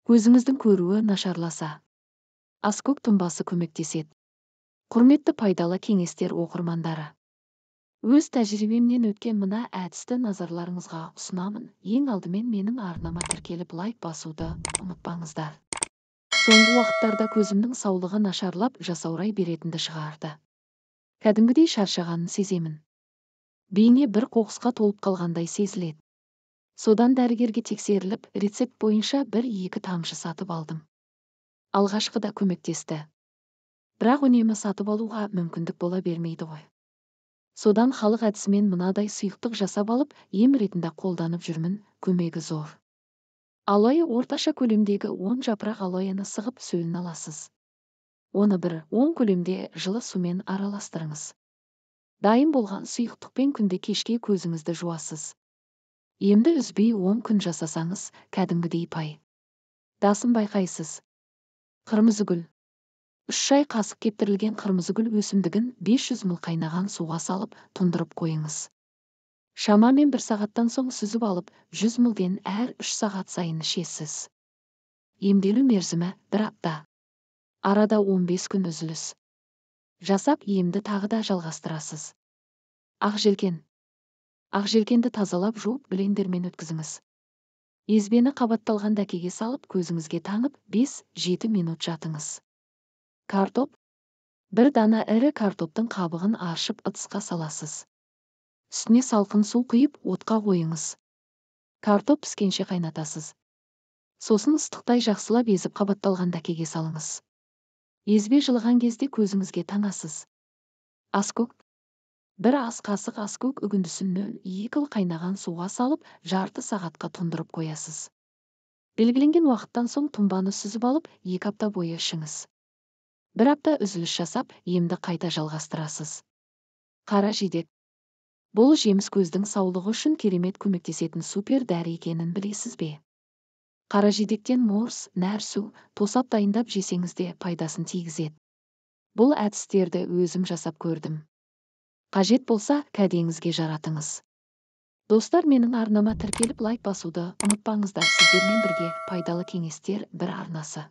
Көзіңіздің көруі нашарласа, ас-көк тұнбасы көмектеседі. Құрметті пайдалы кеңестер оқырмандары. Өз тәжірибемнен өткен мына әдісті назарларыңызға ұсынамын. Ең алдымен менің арнама тіркеліп лайк басуды ұмытпаңыздар. Соңғы уақыттарда көзімнің саулығы нашарлап жасаурай беретінді шығарды. Кәдімгідей шаршағанын сеземін. Бейне бір қоқысқа толып қалғандай сезіледі. Содан дәрігерге тексеріліп, рецепт бойынша 1-2 тамшы сатып алдым. Алғашқыда көмектесті. Бірақ үнемі сатып алуға мүмкіндік бола бермейді ғой. Содан халық әдісімен мынадай сұйықтық жасап алып, ем ретінде қолданып жүрмін, көмегі зор. Алоэ орташа көлемдегі 10 жапырақ алоэны сығып сөлін аласыз. Оны 10 көлемде жылы сумен араластырыңыз. Дайын болған сұйықтықпен күнде кешке көзіңізді жуасыз. Емді үзбей 10 күн жасасаңыз, кәдімгідей пайдасын байқайсыз. Қырмызы гүл. 3 шай қасық кептірілген қырмызы гүл өсімдігін 500 мл қайнаған суға салып, тұндырып қойыңыз. Шамамен 1 сағаттан соң сүзіп алып, 100 мл-ден әр 3 сағат сайын ішесіз. Емделу мерзімі 1 апта. Арада 15 күн үзіліс жасап, емді тағы да жалғастырасыз. Ақжелкен. Ақжелкенді тазалап жуып, блендермен өткізіңіз. Езбені қабатталған дәкеге салып, көзіңізге таңып, 5-7 минут жатыңыз. Картоп. 1 дана ірі картоптың қабығын аршып ыдысқа саласыз. Үстіне салқын су құйып, отқа қойыңыз. Картоп піскенше қайнатасыз. Сосын ыстықтай жақсылап езіп қабатталған дәкеге салыңыз. Езбе жылыған кезде көзіңізге таңасыз. Ас-көк. 1 ас қасық ас-көк үгіндісін 0,2 қайнаған суға салып, жарты сағатқа тұндырып қоясыз. Белгіленген уақыттан соң тұнбаны сүзіп алып, 2 апта бойы ішіңіз. 1 апта үзіліс жасап, емді қайта жалғастырасыз. Қара жидек. Бұл жеміс көздің саулығы үшін керемет көмектесетін супер дәрі екенін білесіз бе? Қара жидектен морс, нәрсу, тосап дайындап жесеңіз де пайдасын тигізеді. Бұл әдістерді өзім жасап көрдім. Қажет болса, кәдеңізге жаратыңыз. Достар, менің арнама тіркеліп лайк басуды ұмытпаңыздар. Сіздермен бірге пайдалы кеңестер бір арнасы.